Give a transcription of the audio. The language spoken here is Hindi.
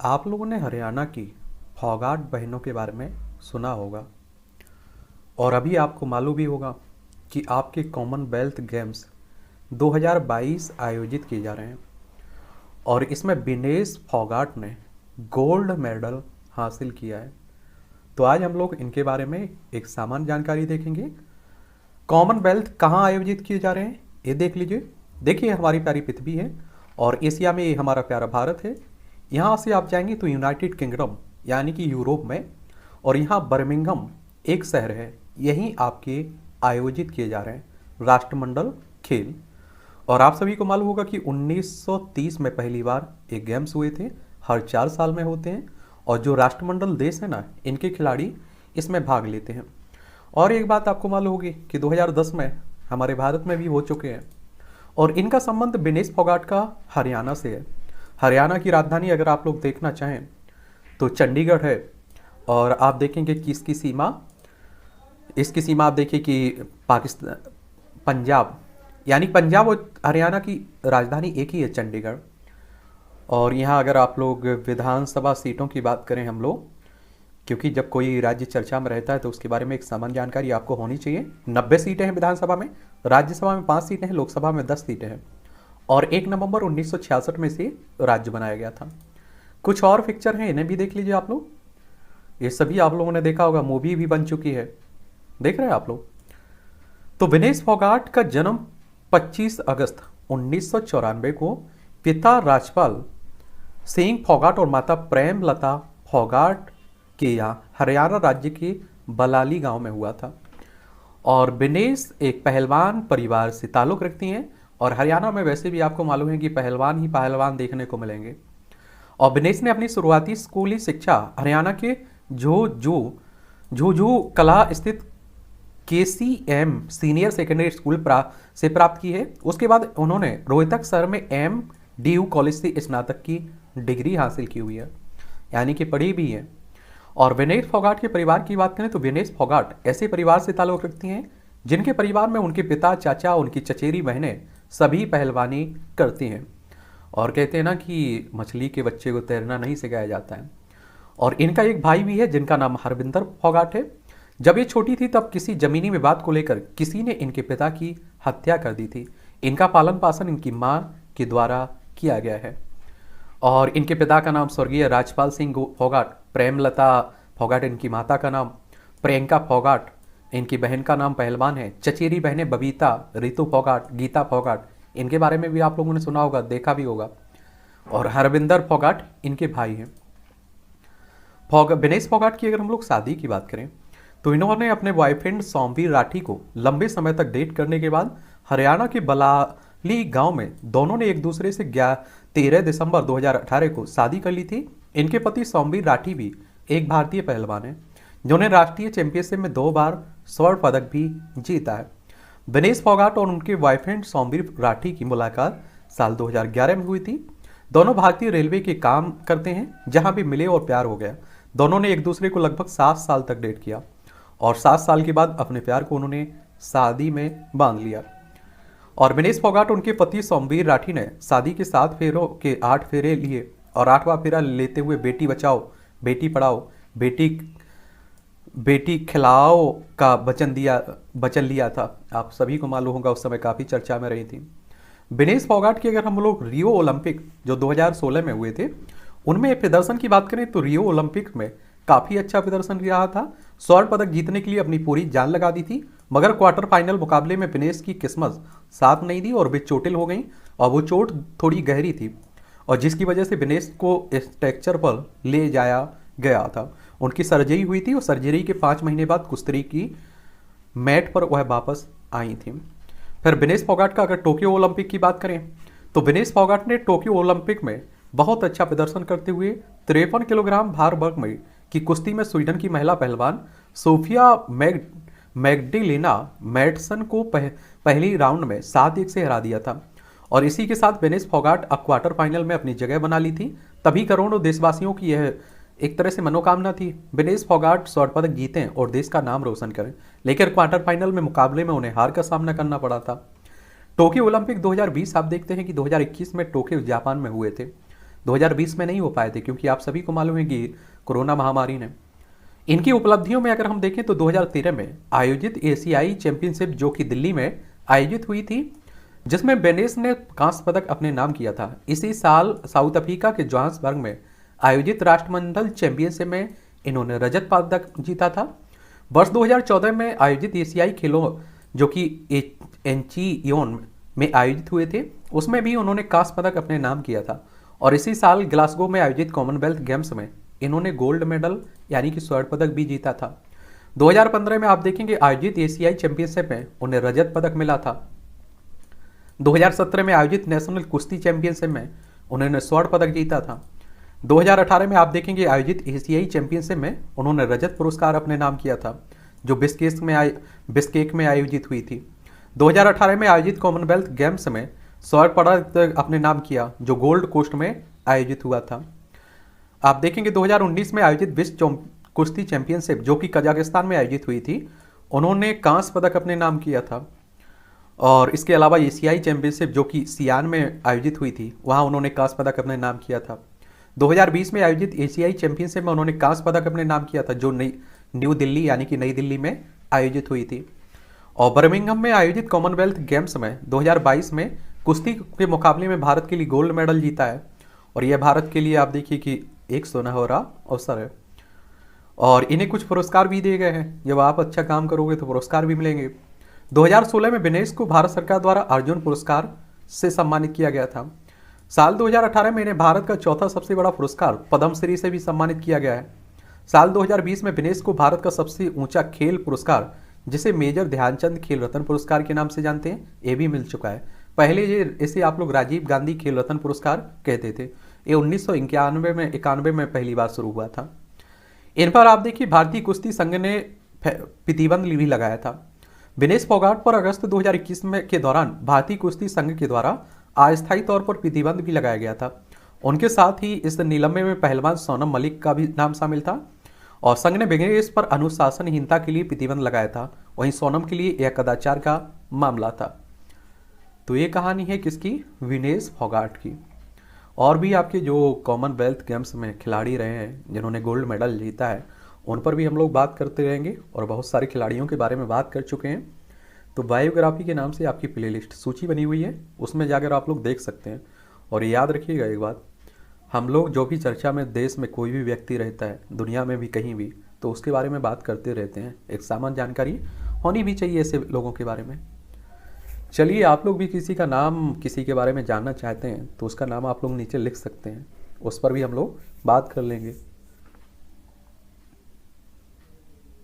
आप लोगों ने हरियाणा की फोगाट बहनों के बारे में सुना होगा और अभी आपको मालूम भी होगा कि आपके कॉमनवेल्थ गेम्स 2022 आयोजित किए जा रहे हैं और इसमें विनेश फोगाट ने गोल्ड मेडल हासिल किया है। तो आज हम लोग इनके बारे में एक सामान्य जानकारी देखेंगे। कॉमनवेल्थ कहाँ आयोजित किए जा रहे हैं ये देख लीजिए। देखिए हमारी प्यारी पृथ्वी है और एशिया में ये हमारा प्यारा भारत है। यहाँ से आप जाएंगे तो यूनाइटेड किंगडम यानी कि यूरोप में, और यहाँ बर्मिंघम एक शहर है, यहीं आपके आयोजित किए जा रहे हैं राष्ट्रमंडल खेल। और आप सभी को मालूम होगा कि 1930 में पहली बार ये गेम्स हुए थे, हर 4 साल में होते हैं और जो राष्ट्रमंडल देश है ना, इनके खिलाड़ी इसमें भाग लेते हैं। और एक बात आपको मालूम होगी कि 2010 में हमारे भारत में भी हो चुके हैं और इनका संबंध विनेश फोगाट का हरियाणा से है। हरियाणा की राजधानी अगर आप लोग देखना चाहें तो चंडीगढ़ है और आप देखेंगे कि इसकी सीमा आप देखिए कि पाकिस्तान, पंजाब, यानी पंजाब और हरियाणा की राजधानी एक ही है, चंडीगढ़। और यहाँ अगर आप लोग विधानसभा सीटों की बात करें हम लोग, क्योंकि जब कोई राज्य चर्चा में रहता है तो उसके बारे में एक सामान्य जानकारी आपको होनी चाहिए। 90 सीटें हैं विधानसभा में, राज्यसभा में 5 सीटें हैं, लोकसभा में 10 सीटें हैं और 1 नवंबर 1966 में से राज्य बनाया गया था। कुछ और पिक्चर हैं, इन्हें भी देख लीजिए आप लोग। ये सभी आप लोगों ने देखा होगा, मूवी भी बन चुकी है, देख रहे हैं आप लोग। तो विनेश फोगाट का जन्म 25 अगस्त 1994 को पिता राजपाल सिंह फोगाट और माता प्रेमलता फोगाट के यहाँ हरियाणा राज्य के बलाली गांव में हुआ था। और विनेश एक पहलवान परिवार से ताल्लुक़ रखती हैं और हरियाणा में वैसे भी आपको मालूम है कि पहलवान ही पहलवान देखने को मिलेंगे। और विनेश ने अपनी शुरुआती स्कूली शिक्षा हरियाणा के झुंझुनू कला स्थित KCM सीनियर सेकेंडरी स्कूल से प्राप्त की है। उसके बाद उन्होंने रोहतक शहर में MDU कॉलेज से स्नातक की डिग्री हासिल की हुई है, यानी कि पढ़ी भी है। और विनेश फोगाट के परिवार की बात करें तो विनेश फोगाट ऐसे परिवार से ताल्लुक़ रखती हैं जिनके परिवार में उनके पिता, चाचा, उनकी चचेरी बहनें सभी पहलवानी करती हैं। और कहते हैं ना कि मछली के बच्चे को तैरना नहीं सिखाया जाता है। और इनका एक भाई भी है जिनका नाम हरविंदर फोगाट है। जब ये छोटी थी तब किसी जमीनी विवाद को लेकर किसी ने इनके पिता की हत्या कर दी थी। इनका पालन पोषण इनकी माँ के द्वारा किया गया है। और इनके पिता का नाम स्वर्गीय राजपाल सिंह फोगाट, प्रेमलता फोगाट इनकी माता का नाम, प्रियंका फोगाट इनकी बहन का नाम पहलवान है, चचेरी बहनें बबीता, रितु फोगाट, गीता फोगाट, इनके बारे में भी आप लोगों ने सुना होगा, देखा भी होगा। और हरविंदर फोगाट इनके भाई हैं। विनेश फोगाट की अगर हम लोग शादी की बात करें तो इन्होंने अपने बॉयफ्रेंड सोमवीर राठी को लंबे समय तक डेट करने के बाद हरियाणा के बलाली गांव में दोनों ने एक दूसरे से 13 दिसंबर 2018 को शादी कर ली थी। इनके पति सोमवीर राठी भी एक भारतीय पहलवान हैं जिन्होंने राष्ट्रीय चैंपियनशिप में 2 बार स्वर्ण पदक भी जीता है। विनेश फोगाट और उनके बॉयफ्रेंड सोमवीर राठी की मुलाकात साल 2011 में हुई थी। दोनों भारतीय रेलवे के काम करते हैं, जहां भी मिले और प्यार हो गया। दोनों ने एक दूसरे को लगभग 7 साल तक डेट किया और 7 साल के बाद अपने प्यार को उन्होंने शादी में बांध लिया। और विनेश फोगाट उनके पति सोमवीर राठी ने शादी के 7 फेरों के 8 फेरे लिए और 8वां फेरा लेते हुए बेटी बचाओ, बेटी पढ़ाओ, बेटी खिलाओ का वचन लिया था। आप सभी को मालूम होगा, उस समय काफ़ी चर्चा में रही थी। विनेश फोगाट की अगर हम लोग रियो ओलंपिक जो 2016 में हुए थे उनमें प्रदर्शन की बात करें तो रियो ओलंपिक में काफ़ी अच्छा प्रदर्शन रहा था। स्वर्ण पदक जीतने के लिए अपनी पूरी जान लगा दी थी, मगर क्वार्टर फाइनल मुकाबले में विनेश की किस्मत साथ नहीं दी और वे चोटिल हो गई और वो चोट थोड़ी गहरी थी और जिसकी वजह से विनेश को स्ट्रेचर पर ले जाया गया था। उनकी सर्जरी हुई थी और सर्जरी के 5 महीने बाद कुश्ती की मैट पर वह वापस आई थी। फिर विनेश फोगाट का अगर टोक्यो ओलंपिक की बात करें तो विनेश फोगाट ने टोक्यो ओलंपिक में बहुत अच्छा प्रदर्शन करते हुए 53 किलोग्राम भार वर्ग में की कुश्ती में स्वीडन की महिला पहलवान सोफिया मैग्डिलेना मैटसन को पहली राउंड में 7-1 से हरा दिया था। और इसी के साथ विनेश फोगाट अब क्वार्टर फाइनल में अपनी जगह बना ली थी। तभी करोड़ों देशवासियों की यह एक तरह से मनोकामना थी, विनेश फोगाट स्वर्ण पदक जीतें और देश का नाम रोशन करें, लेकिन क्वार्टर फाइनल में मुकाबले में उन्हें हार का सामना करना पड़ा था। टोक्यो ओलंपिक 2020 आप देखते हैं कि 2021 में टोक्यो जापान में हुए थे। 2020 में नहीं हो पाए थे, क्योंकि आप सभी को मालूम है कि कोरोना महामारी ने। इनकी उपलब्धियों में अगर हम देखें तो 2013 में आयोजित एशियाई चैंपियनशिप जो कि दिल्ली में आयोजित हुई थी, जिसमें बेनेस ने कांस्य पदक अपने नाम किया था। इसी साल साउथ अफ्रीका के जोहान्सबर्ग में आयोजित राष्ट्रमंडल चैंपियनशिप में इन्होंने रजत पदक जीता था। वर्ष 2014 में आयोजित एशियाई खेलों जो कि एंचियोन में आयोजित हुए थे, उसमें भी उन्होंने कांस्य पदक अपने नाम किया था। और इसी साल ग्लासगो में आयोजित कॉमनवेल्थ गेम्स में इन्होंने गोल्ड मेडल यानी कि स्वर्ण पदक भी जीता था। 2015 में आप देखेंगे आयोजित एशियाई चैंपियनशिप में उन्हें रजत पदक मिला था। 2017 में आयोजित नेशनल कुश्ती चैंपियनशिप में उन्होंने स्वर्ण पदक जीता था। 2018 में आप देखेंगे आयोजित एशियाई चैंपियनशिप में उन्होंने रजत पुरस्कार अपने नाम किया था, जो बिस्केक में आयोजित हुई थी। 2018 में आयोजित कॉमनवेल्थ गेम्स में स्वर्ण पदक अपने नाम किया, जो गोल्ड कोस्ट में आयोजित हुआ था। आप देखेंगे 2019 में आयोजित विश्व कुश्ती चैंपियनशिप जो कि कजाकिस्तान में आयोजित हुई थी, उन्होंने कांस्य पदक अपने नाम किया था। और इसके अलावा एशियाई चैंपियनशिप जो कि सियान में आयोजित हुई थी, वहां उन्होंने कांस्य पदक अपने नाम किया था। 2020 में आयोजित एशियाई चैंपियनशिप में उन्होंने कांस्य पदक अपने नाम किया था, जो न्यू दिल्ली यानी कि नई दिल्ली में आयोजित हुई थी। और बर्मिंघम में आयोजित कॉमनवेल्थ गेम्स में 2022 में कुश्ती के मुकाबले में भारत के लिए गोल्ड मेडल जीता है। और यह भारत के लिए आप देखिए कि एक सुनहरा अवसर है। और इन्हें कुछ पुरस्कार भी दिए गए हैं, जब आप अच्छा काम करोगे तो पुरस्कार भी मिलेंगे। 2016 में विनेश को भारत सरकार द्वारा अर्जुन पुरस्कार से सम्मानित किया गया था। साल 2018 में इन्हें भारत का चौथा सबसे बड़ा पुरस्कार पद्मश्री से भी सम्मानित किया गया है। साल 2020 में विनेश को भारत का सबसे ऊंचा खेल पुरस्कार, जिसे मेजर ध्यानचंद खेल रत्न पुरस्कार के नाम से जानते हैं, ये भी मिल चुका है। पहले इसे आप लोग राजीव गांधी खेल रत्न पुरस्कार कहते थे। ये 1991 में पहली बार शुरू हुआ था। इन पर आप देखिए भारतीय कुश्ती संघ ने प्रतिबंध भी लगाया था। विनेश फोगाट पर अगस्त 2021 में के दौरान भारतीय कुश्ती संघ के द्वारा अस्थायी तौर पर प्रतिबंध भी लगाया गया था। उनके साथ ही इस निलंबन में पहलवान सोनम मलिक का भी नाम शामिल था। और संघ ने विनेश पर अनुशासनहीनता के लिए प्रतिबंध लगाया था। वहीं सोनम के लिए यह कदाचार का मामला था। तो ये कहानी है किसकी? विनेश फोगाट की। और भी आपके जो कॉमनवेल्थ गेम्स में खिलाड़ी रहे हैं जिन्होंने गोल्ड मेडल जीता है, उन पर भी हम लोग बात करते रहेंगे। और बहुत सारे खिलाड़ियों के बारे में बात कर चुके हैं। तो बायोग्राफी के नाम से आपकी प्लेलिस्ट सूची बनी हुई है, उसमें जाकर आप लोग देख सकते हैं। और याद रखिएगा एक बात, हम लोग जो भी चर्चा में देश में कोई भी व्यक्ति रहता है, दुनिया में भी कहीं भी, तो उसके बारे में बात करते रहते हैं। एक सामान्य जानकारी होनी भी चाहिए ऐसे लोगों के बारे में। चलिए, आप लोग भी किसी का नाम किसी के बारे में जानना चाहते हैं तो उसका नाम आप लोग नीचे लिख सकते हैं, उस पर भी हम लोग बात कर लेंगे।